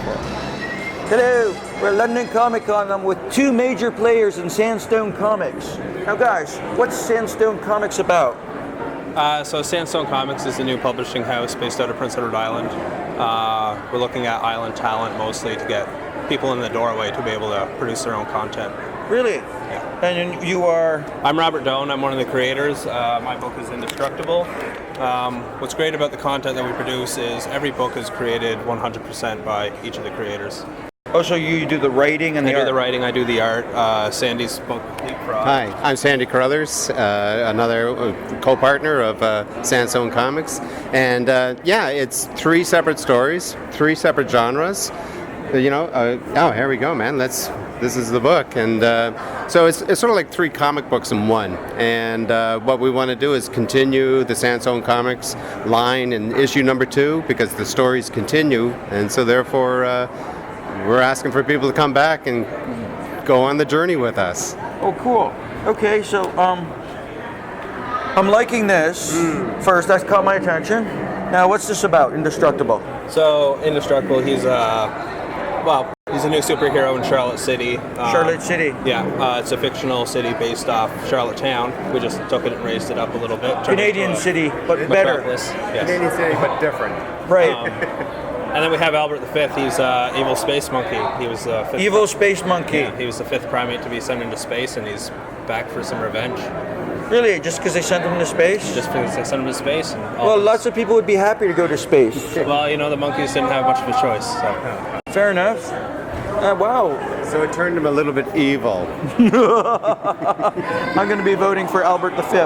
Hello, we're at London Comic Con. I'm with two major players in Sandstone Comics. Now guys, what's Sandstone Comics about? So Sandstone Comics is a new publishing house based out of Prince Edward Island. We're looking at island talent mostly to get people in the doorway to be able to produce their own content. Really? Yeah. And you are? I'm Robert Doan. I'm one of the creators. My book is Indestructible. What's great about the content that we produce is every book is created 100% by each of the creators. Oh, so you do the writing and the art? I do the writing, I do the art. Sandy's book, Leapfrog. Hi, I'm Sandy Carruthers, another co-partner of Sandstone Comics. And yeah, it's three separate stories, three separate genres. Oh, here we go, man. This is the book. And so it's sort of like three comic books in one. And what we want to do is continue the Sandstone Comics line in issue number 2 because the stories continue. And so therefore, we're asking for people to come back and go on the journey with us. Oh, cool. Okay, so I'm liking this. First, that's caught my attention. Now, what's this about, Indestructible? So, Indestructible, he's a new superhero in Charlotte City. Charlotte City. Yeah, it's a fictional city based off Charlottetown. We just took it and raised it up a little bit. Canadian city, but better. Yes. Canadian city, but different. Right. And then we have Albert V. He's Evil Space Monkey. He was the fifth. Evil Space Monkey. Yeah, he was the 5th primate to be sent into space, and he's back for some revenge. Really? Just because they sent him to space? Just because they sent him to space. And well, lots of people would be happy to go to space. Well, the monkeys didn't have much of a choice. So. Fair enough. Wow. So it turned him a little bit evil. I'm going to be voting for Albert V.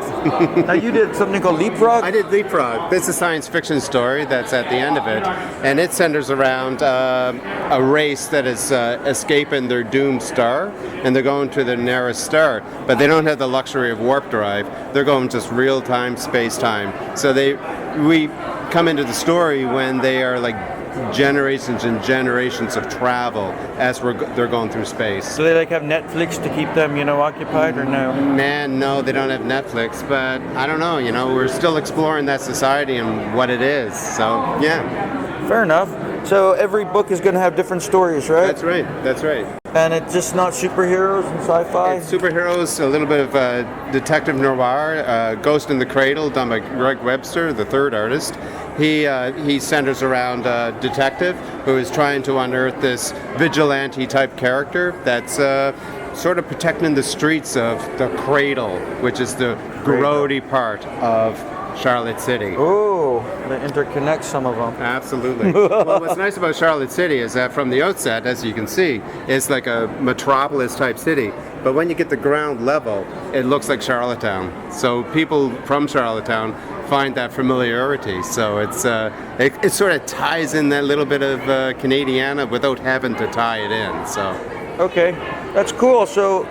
Now you did something called Leapfrog? I did Leapfrog. This is a science fiction story that's at the end of it. And it centers around a race that is escaping their doomed star. And they're going to the nearest star. But they don't have the luxury of warp drive. They're going just real-time, space-time. So we come into the story when they are like generations and generations of travel as they're going through space. Do they have Netflix to keep them, occupied or no? Man, no, they don't have Netflix, but I don't know, we're still exploring that society and what it is, so yeah. Fair enough. So every book is going to have different stories, right? That's right. And it's just not superheroes and sci-fi? It's superheroes, a little bit of detective noir, Ghost in the Cradle, done by Greg Webster, the third artist. He centers around a detective who is trying to unearth this vigilante-type character that's sort of protecting the streets of the Cradle, which is the grody part of Charlotte City. Oh, they interconnect some of them. Absolutely. Well, what's nice about Charlotte City is that from the outset, as you can see, it's like a metropolis type city. But when you get the ground level, it looks like Charlottetown. So people from Charlottetown find that familiarity. So it sort of ties in that little bit of Canadiana without having to tie it in. So. Okay, that's cool. So.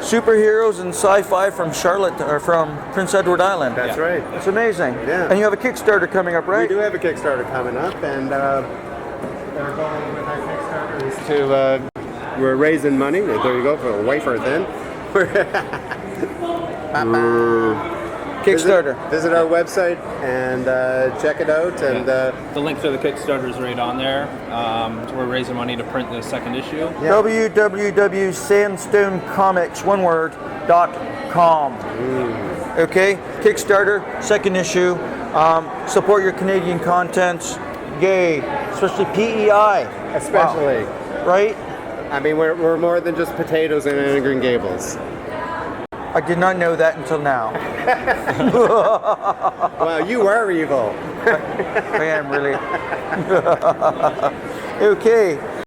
Superheroes and sci-fi from Charlotte or from Prince Edward Island. That's right. It's amazing. Yeah. And you have a Kickstarter coming up, right? We do have a Kickstarter coming up, and our goal with our Kickstarter is to we're raising money. There you go for a wafer then. Kickstarter. Visit our website and check it out. And the link to the Kickstarter is right on there. We're raising money to print the second issue. Yeah. www.sandstonecomics.com. Okay, Kickstarter, second issue. Support your Canadian content. Yay, especially PEI. especially, wow. Right? I mean, we're more than just potatoes and Green Gables. I did not know that until now. Well, you are evil. I am really. Okay.